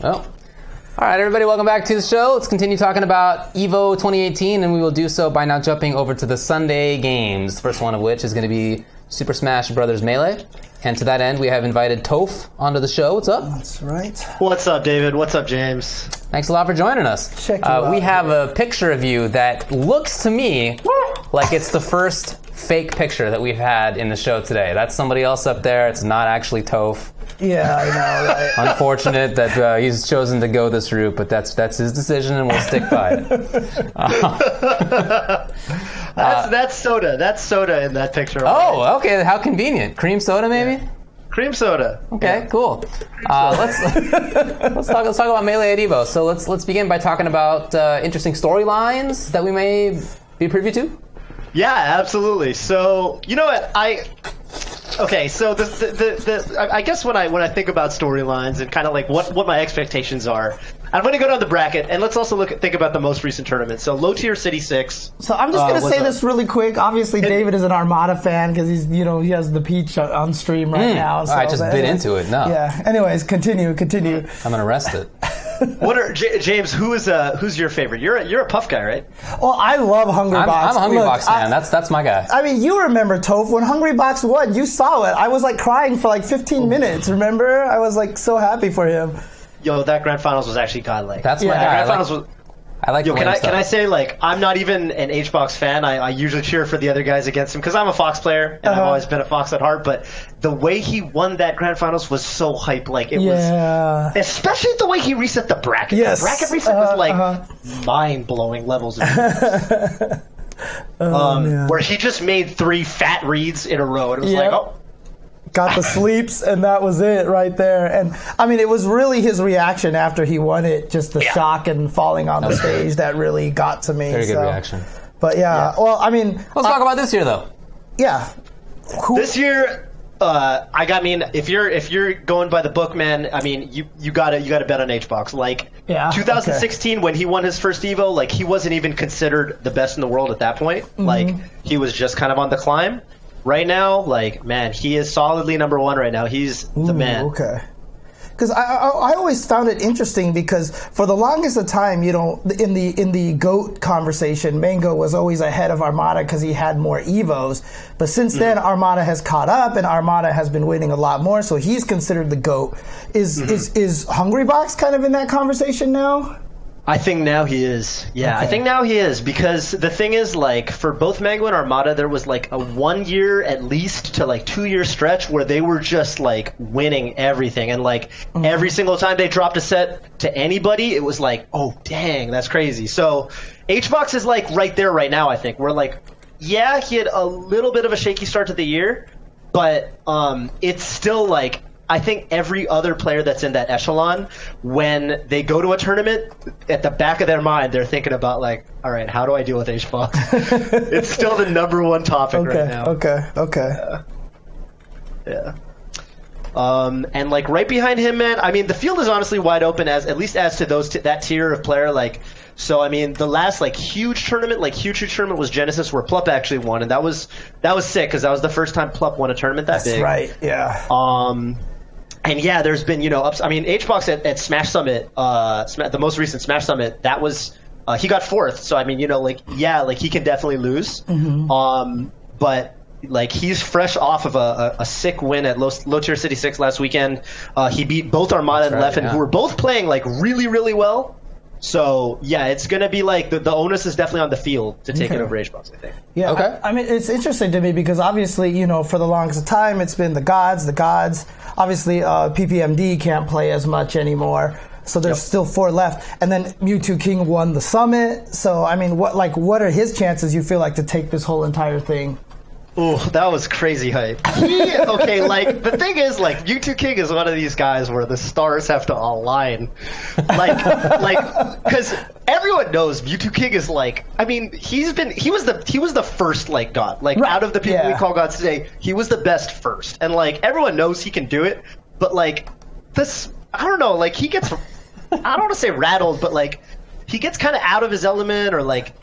Oh. All right, everybody, welcome back to the show. Let's continue talking about EVO 2018, and we will do so by now jumping over to the Sunday games, the first one of which is going to be Super Smash Bros. Melee. And to that end, we have invited Toph onto the show. What's up? That's right. What's up, David? What's up, James? Thanks a lot for joining us. Check you out. We have a picture of you that looks to me like it's the first fake picture that we've had in the show today. That's somebody else up there. It's not actually Toph. Yeah, I know, right? Unfortunate that he's chosen to go this route, but that's his decision, and we'll stick by it. That's soda. That's soda in that picture. Oh, okay. How convenient. Cream soda, maybe? Yeah. Cream soda. Okay, yeah. Cool. Let's talk about Melee at EVO. So let's begin by talking about interesting storylines that we may be privy to. Yeah, absolutely. So you know what Okay, so I guess when I think about storylines and kind of like what my expectations are, I'm going to go down the bracket, and let's also think about the most recent tournament. So low tier City 6. So I'm just going to say this really quick. Obviously, David is an Armada fan because he has the peach on stream right now. So I just bit into it. No. Yeah. Anyways, continue. I'm going to rest it. What are James? Who's your favorite? You're a Puff guy, right? Well, I love Hungrybox. I'm a Hungrybox fan. That's my guy. I mean, you remember Toph when Hungrybox won? You saw it. I was like crying for like 15 minutes. Remember? I was like so happy for him. Yo, that grand finals was actually godlike. That's my guy. Grand finals was. I like. Yo, can I say, like, I'm not even an HBox fan. I usually cheer for the other guys against him because I'm a Fox player and I've always been a Fox at heart. But the way he won that grand finals was so hype. Like, it was, especially the way he reset the bracket. Yes. The bracket reset was like mind blowing levels of where he just made 3 fat reads in a row. And it was like, oh. Got the sleeps, and that was it right there. And I mean, it was really his reaction after he won it, just the shock and falling on the stage that really got to me. Very good reaction. But well, I mean, let's talk about this year, though. Yeah, this year, if you're going by the book, man, I mean, you gotta bet on HBox. Like 2016 when he won his first Evo, like he wasn't even considered the best in the world at that point. Mm-hmm. Like he was just kind of on the climb. Right now, like, man, he is solidly number 1 right now. He's the man. Okay. Because I always found it interesting because for the longest of time, in the GOAT conversation, Mango was always ahead of Armada because he had more Evos. But since then, Armada has caught up and Armada has been winning a lot more, so he's considered the GOAT. Is Hungrybox kind of in that conversation now? I think now he is. Yeah, okay. I think now he is because the thing is, like, for both Mango and Armada, there was like a 1 year at least to like 2 year stretch where they were just like winning everything, and like every single time they dropped a set to anybody, it was like, oh dang, that's crazy. So HBox is like right there right now. I think we're like, yeah, he had a little bit of a shaky start to the year, but it's still like. I think every other player that's in that echelon, when they go to a tournament, at the back of their mind, they're thinking about, like, all right, how do I deal with HBox? It's still the number 1 topic right now. Okay. Yeah. And, like, right behind him, man, I mean, the field is honestly wide open, at least as to that tier of player, like, so, I mean, the last, like, huge tournament was Genesis, where Plup actually won, and that was sick, because that was the first time Plup won a tournament that big. That's right, yeah. And yeah, there's been, ups. I mean, HBox at Smash Summit, the most recent Smash Summit, that was he got 4th. So I mean, he can definitely lose. Mm-hmm. But like he's fresh off of a sick win at low tier City 6 last weekend. He beat both Armada and Leffen, who were both playing like really, really well. So yeah, it's gonna be like the onus is definitely on the field to take it over HBox, I think. Yeah, okay. I mean, it's interesting to me because obviously, for the longest time, it's been the gods. Obviously, PPMD can't play as much anymore, so there's still 4 left. And then Mewtwo King won the summit. So I mean, what are his chances? You feel like to take this whole entire thing? Oh, that was crazy hype. Like, the thing is, like, Mewtwo King is one of these guys where the stars have to align. Because everyone knows Mewtwo King is, like, I mean, he was the first, like, god. Like, out of the people we call gods today, he was the best first. And, like, everyone knows he can do it, but, like, I don't know, like, he gets, I don't want to say rattled, but, like, he gets kind of out of his element, or, like,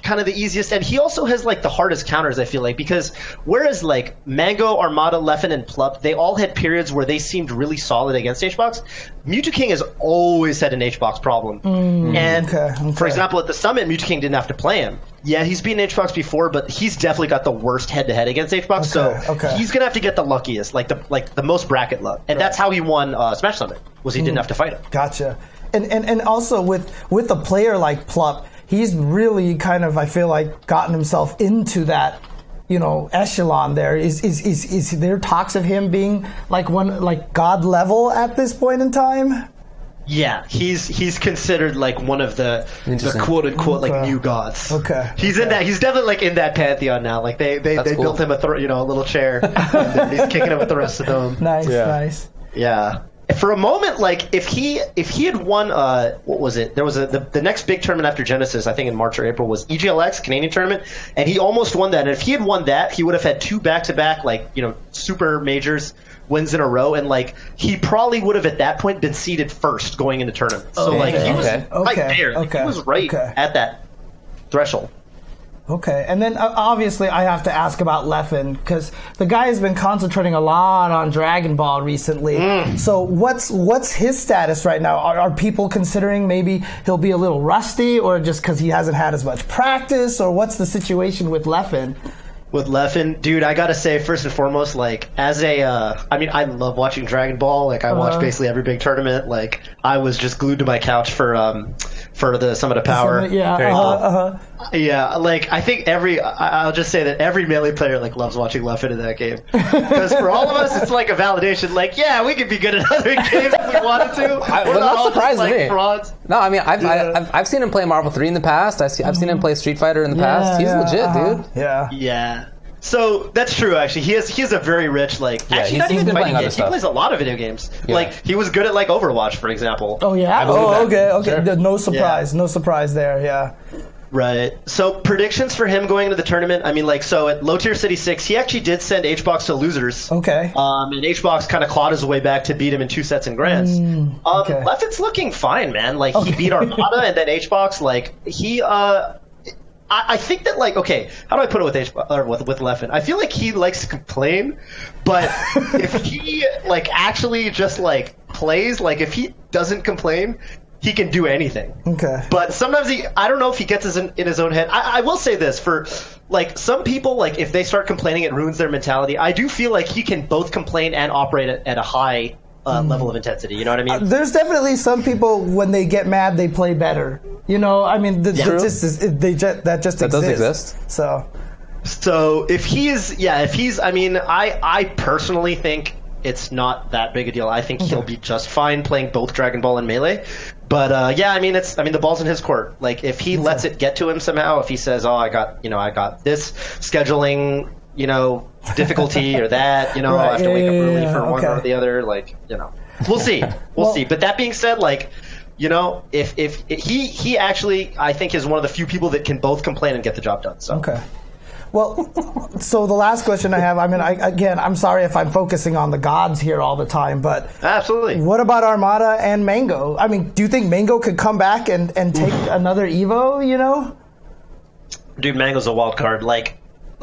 kind of the easiest, and he also has like the hardest counters, I feel like, because whereas like Mango, Armada, Leffen, and Plup, they all had periods where they seemed really solid against HBox. Mewtwo King has always had an HBox problem, and for example, at the Summit, Mewtwo King didn't have to play him. Yeah, he's beaten HBox before, but he's definitely got the worst head-to-head against HBox. So he's gonna have to get the luckiest, like the most bracket luck, and that's how he won Smash Summit. Was he didn't have to fight him. Gotcha. And also with a player like Plup, he's really kind of, I feel like, gotten himself into that, echelon there. Is there talks of him being like god level at this point in time? Yeah, he's considered like one of the quote unquote like new gods. He's in that. He's definitely like in that pantheon now. Like they built him a little chair, and he's kicking it with the rest of them. Nice. Yeah. For a moment, like if he had won, what was it? There was the next big tournament after Genesis, I think in March or April, was EGLX Canadian tournament, and he almost won that. And if he had won that, he would have had 2 back-to-back super majors wins in a row, and like he probably would have at that point been seeded first going into tournaments. So like he was right there. Like, he was right at that threshold. Okay, and then obviously I have to ask about Leffen, because the guy has been concentrating a lot on Dragon Ball recently. So what's his status right now? Are people considering maybe he'll be a little rusty, or just because he hasn't had as much practice, or what's the situation with Leffen? With Leffen, dude, I gotta say, first and foremost, like, as a, I love watching Dragon Ball. Like, I watch basically every big tournament. Like, I was just glued to my couch for the Summit of Power. Yeah, like, I think I'll just say that every Melee player, like, loves watching Leffen in that game. Because for all of us, it's like a validation. Like, yeah, we could be good at other games if we wanted to. We're not surprised to me. Frauds. No, I mean, I've seen him play Marvel 3 in the past. I've seen him play Street Fighter in the past. He's legit, dude. Yeah. So that's true. Actually, he has a very rich he's been playing other stuff. He plays a lot of video games. Like he was good at like Overwatch, for example. Oh yeah. Okay. Sure. No surprise. No surprise there. Yeah. Right. So predictions for him going into the tournament. I mean, so at Low Tier City 6, he actually did send HBox to losers. Okay. And HBox kind of clawed his way back to beat him in 2 sets in grands. Leffen's looking fine, man. Like he beat Armada, and then HBox. Like he. I think that, like, okay, how do I put it with Leffen? I feel like he likes to complain, but if he, like, actually just, like, plays, like, if he doesn't complain, he can do anything. Okay. But sometimes I don't know if he gets in his own head. I will say this, for, like, some people, like, if they start complaining, it ruins their mentality. I do feel like he can both complain and operate at a high level of intensity. You know what I mean? There's definitely some people, when they get mad, they play better. I mean, that just does exist. So if he's, I mean, I personally think it's not that big a deal. I think he'll be just fine playing both Dragon Ball and Melee. But I mean, the ball's in his court. Like, if he lets it get to him somehow, if he says, I got this scheduling, difficulty or that, I have to wake up early for one or the other, we'll see. We'll see. But that being said, like, if he actually, I think, is one of the few people that can both complain and get the job done. So. Okay. Well, so the last question I have, I mean, I'm sorry if I'm focusing on the gods here all the time, but absolutely. What about Armada and Mango? I mean, do you think Mango could come back and take another Evo, Dude, Mango's a wild card. Like,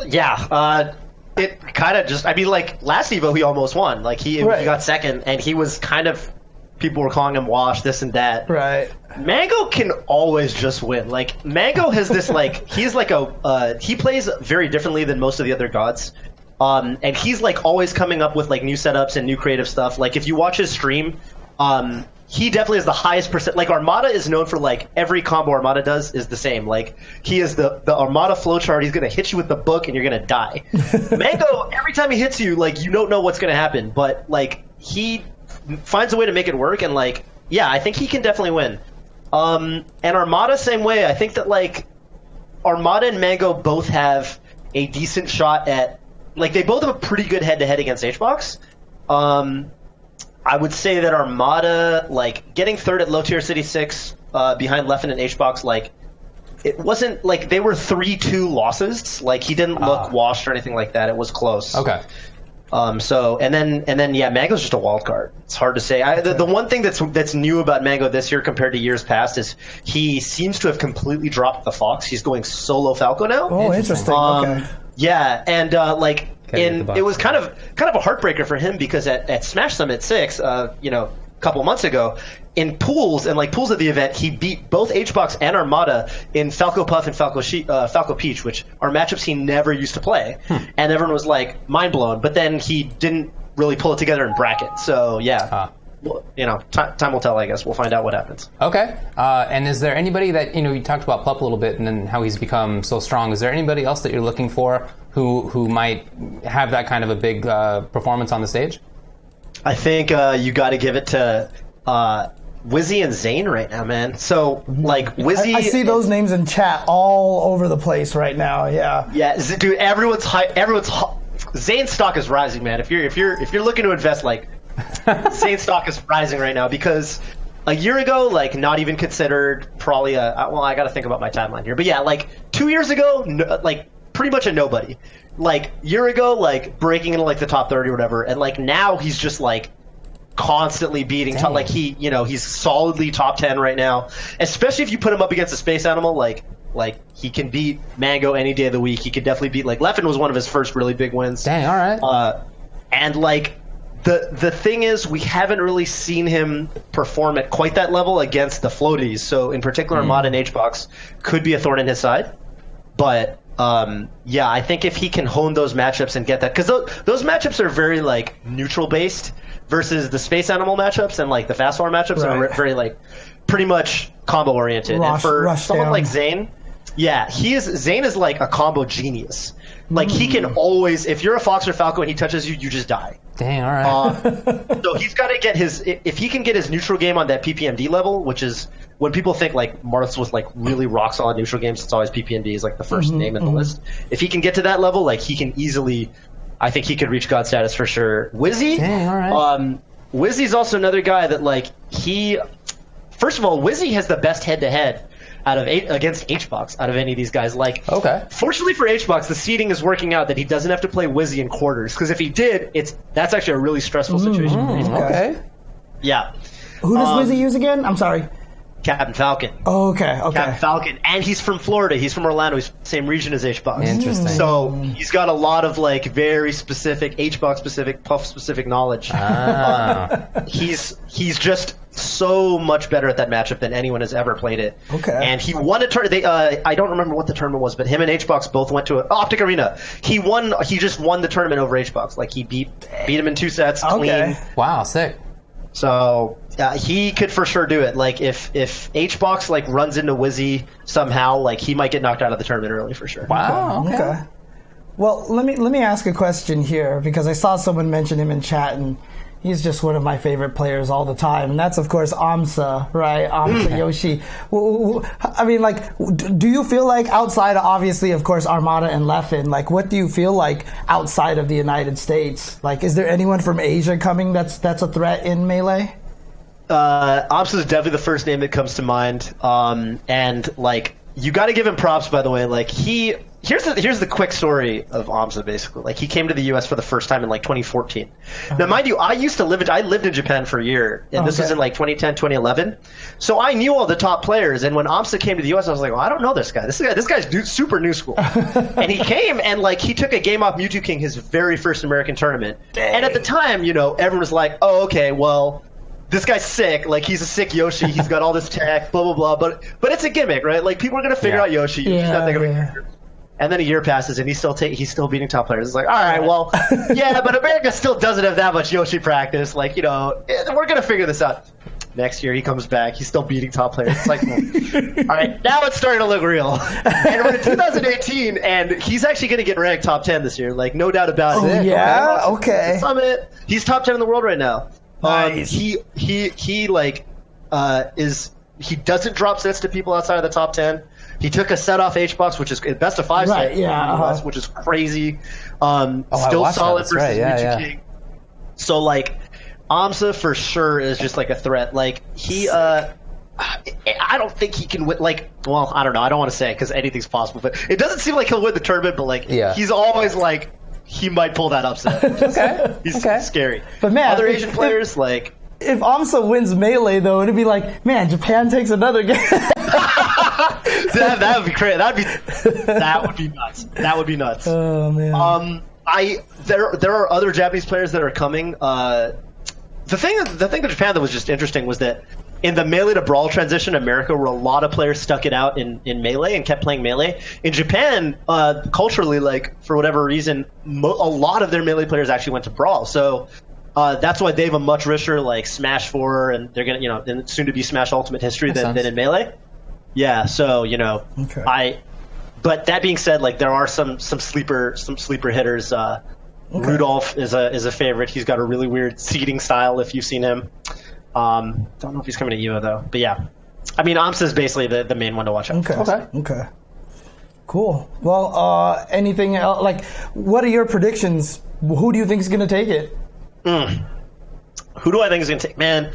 yeah, it kind of just, I mean, like, last Evo he almost won. Like, he got second, and he was kind of, people were calling him wash, this and that. Right. Mango can always just win. Like, Mango has this, like, he's like he plays very differently than most of the other gods. And he's, like, always coming up with, like, new setups and new creative stuff. Like, if you watch his stream, he definitely has the highest percent. Like, Armada is known for, like, every combo Armada does is the same. Like, he is the Armada flowchart. He's going to hit you with the book and you're going to die. Mango, every time he hits you, like, you don't know what's going to happen. But, like, he finds a way to make it work. And, like, yeah, I think he can definitely win. And Armada, same way. I think that, like, Armada and Mango both have a decent shot at, like, they both have a pretty good head-to-head against HBox. I would say that Armada, like, getting third at Low Tier City 6 behind Leffen and HBox, like, it wasn't, like, they were 3-2 losses. Like, he didn't look washed or anything like that. It was close. Okay. So and then yeah, Mango's just a wild card. It's hard to say. The one thing that's new about Mango this year compared to years past is he seems to have completely dropped the Fox. He's going solo Falco now. Oh, interesting. Okay. Yeah, and it was kind of a heartbreaker for him because at Smash Summit 6, a couple months ago, in pools and pools of the event, he beat both HBox and Armada in Falco Puff and Falco Peach, which are matchups he never used to play, and everyone was mind blown. But then he didn't really pull it together in bracket. So yeah, time will tell. I guess we'll find out what happens. Okay. And is there anybody that you talked about Pup a little bit and then how he's become so strong? Is there anybody else that you're looking for who might have that kind of a big performance on the stage? I think you got to give it to Wizzy and Zane right now, man. So, Wizzy... I see those names in chat all over the place right now, yeah. Yeah, dude, everyone's Zane's stock is rising, man. If you're looking to invest, Zane's stock is rising right now because a year ago, not even considered probably I got to think about my timeline here. But yeah, 2 years ago, pretty much a nobody. Year ago, breaking into the top 30 or whatever, and now he's just constantly beating top, he's solidly top 10 right now, especially if you put him up against a space animal he can beat Mango any day of the week. He could definitely beat Leffen was one of his first really big wins. Dang, all right. And the thing is, we haven't really seen him perform at quite that level against the floaties, so in particular Armada and HBox could be a thorn in his side. But yeah, I think if he can hone those matchups and get that, because those matchups are very neutral based versus the space animal matchups and the fast forward matchups are very pretty much combo oriented. And for someone like Zane, yeah, Zane is a combo genius. He can always, if you're a Fox or Falco and he touches you, you just die. Dang, all right. So he's got to get if he can get his neutral game on that PPMD level, which is when people think Marths with really rock solid neutral games, it's always PPMD is the first name in the list. If he can get to that level, he can easily, I think he could reach God status for sure. Wizzy, dang, all right. Wizzy's also another guy that first of all, Wizzy has the best head to head against HBox out of any of these guys. Okay. Fortunately for HBox, the seeding is working out that he doesn't have to play Wizzy in quarters, because if he did, that's actually a really stressful situation for HBox. Okay. Yeah. Who does Wizzy use again? I'm sorry. Captain Falcon. Oh, okay. Captain Falcon. And he's from Florida. He's from Orlando. He's same region as HBox. Interesting. So he's got a lot of very specific HBox specific, Puff specific knowledge. He's just so much better at that matchup than anyone has ever played it. Okay. And he won a tournament. I don't remember what the tournament was, but him and HBox both went to Optic Arena. He just won the tournament over HBox. He beat him in 2 sets clean. Wow, sick. So he could for sure do it. If HBox runs into Wizzy somehow, he might get knocked out of the tournament early for sure. Wow. Okay. Well, let me ask a question here, because I saw someone mention him in chat, and he's just one of my favorite players all the time, and that's of course Amsa, right? Amsa Yoshi. I mean, do you feel outside of, obviously, of course, Armada and Leffen, what do you feel outside of the United States? Is there anyone from Asia coming that's a threat in Melee? Amsa is definitely the first name that comes to mind, and you got to give him props, by the way. Here's the quick story of Amsa, basically. He came to the U.S. for the first time in 2014. Now, mind you, I lived in Japan for a year, and this was in 2010, 2011. So I knew all the top players, and when Amsa came to the U.S., I was like, well, I don't know this guy. This guy's super new school. And he came, and he took a game off Mewtwo King, his very first American tournament. Dang. And at the time, everyone was like, oh, okay, well, this guy's sick. He's a sick Yoshi. He's got all this tech, blah, blah, blah. But it's a gimmick, right? People are going to figure out Yoshi. And then a year passes, and he's still beating top players. It's all right, well, yeah, but America still doesn't have that much Yoshi practice. We're going to figure this out. Next year, he comes back. He's still beating top players. It's all right, now it's starting to look real. And we're in 2018, and he's actually going to get ranked top 10 this year. No doubt about it. Oh, yeah? Okay. Summit. He's top 10 in the world right now. Nice. He doesn't drop sets to people outside of the top 10. He took a set off HBox, which is best of 5 set, which is crazy. Still solid versus Mewtwo King. So Amsa for sure is just a threat. I don't think he can win. I don't know. I don't want to say because anything's possible, but it doesn't seem like he'll win the tournament. But he's always he might pull that upset. Okay. He's Okay. scary. But man, other Asian players like. If AMSA wins Melee, though, it'd be like, man, Japan takes another game. that would be crazy. That would be nuts. That would be nuts. Oh man. There are other Japanese players that are coming. The thing that Japan that was just interesting was that in the Melee to Brawl transition, America, where a lot of players stuck it out in Melee and kept playing Melee. In Japan, culturally, like for whatever reason, a lot of their Melee players actually went to Brawl. So. That's why they have a much richer like Smash 4 and they're gonna and soon to be Smash Ultimate history than in Melee. Yeah, so Okay. But that being said, like there are some sleeper hitters. Rudolph is a favorite. He's got a really weird seeding style if you've seen him. Don't know if he's coming to Evo though, but yeah. I mean, AMSA is basically the main one to watch out. Okay. Cool. Well, anything else? Like, what are your predictions? Who do you think is going to take it? Who do I think is going to take? Man,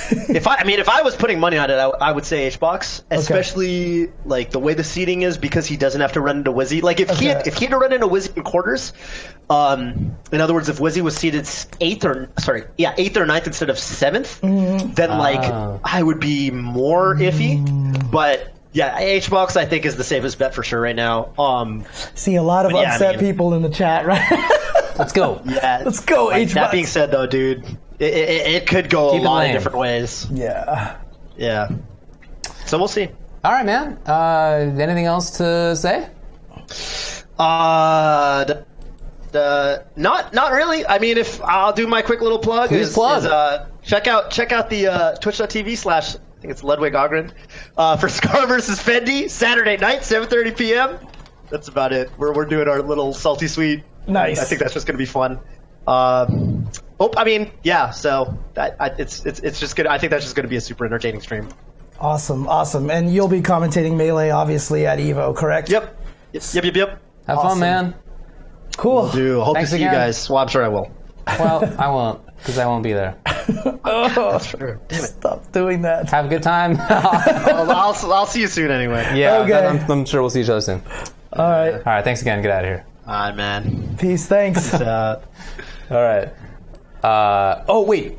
if I was putting money on it, I would say HBox, especially like the way the seating is because he doesn't have to run into Wizzy. Like if he had to run into Wizzy in quarters, in other words, if Wizzy was seated 8th or 9th instead of 7th, then like I would be more iffy. But yeah, HBox I think is the safest bet for sure right now. See a lot of upset people in the chat, right? Let's go. Yeah, let's go. Like, that being said, though, dude, it could go a lot of different ways. Yeah. So we'll see. All right, man. Anything else to say? Not really. I mean, if I'll do my quick little plug. Please plug. Check out the twitch.tv/ I think it's Ludwig Ogren for Scar versus Fendi Saturday night 7:30 p.m. That's about it. We're doing our little salty sweet. Nice. I think that's just going to be fun. So it's just good. I think that's just going to be a super entertaining stream. Awesome. And you'll be commentating Melee, obviously, at Evo, correct? Yep. Have fun, man. Cool. Hope to see you guys. Well, I'm sure I will. Well, I won't, because I won't be there. That's true. Damn it. Stop doing that. Have a good time. I'll see you soon anyway. Yeah, okay. I'm sure we'll see each other soon. All right. All right, thanks again. Get out of here. All right, man. Peace. Thanks. All right. Wait.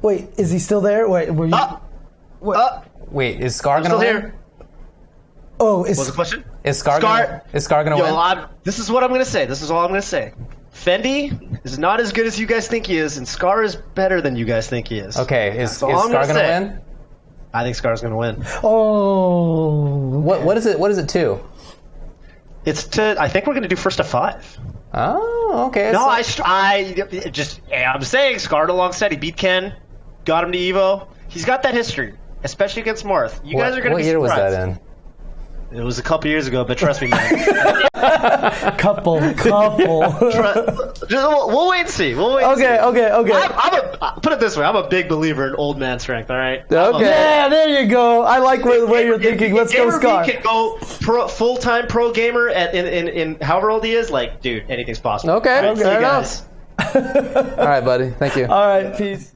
Wait, is he still there? Wait, were you? Wait, is Scar I'm gonna still win? here. Oh, What's the question? Is Scar gonna win? This is what I'm gonna say. This is all I'm gonna say. Fendi is not as good as you guys think he is, and Scar is better than you guys think he is. Okay, is Scar gonna win? I think Scar's gonna win. Oh. What is it? What is it to? I think we're gonna do first to 5. Oh, okay. No, I'm saying Scarred alongside. He beat Ken, got him to Evo. He's got that history, especially against Marth. You guys are gonna be surprised. What year was that in? It was a couple years ago, but trust me, man. couple. We'll wait and see. Okay. Put it this way: I'm a big believer in old man strength. All right. Okay. Yeah, there you go. I like where you're thinking. Let's go, Scar. Can go full-time pro gamer in however old he is. Like, dude, anything's possible. Okay. All right, Fair enough. All right, buddy. Thank you. All right. Peace.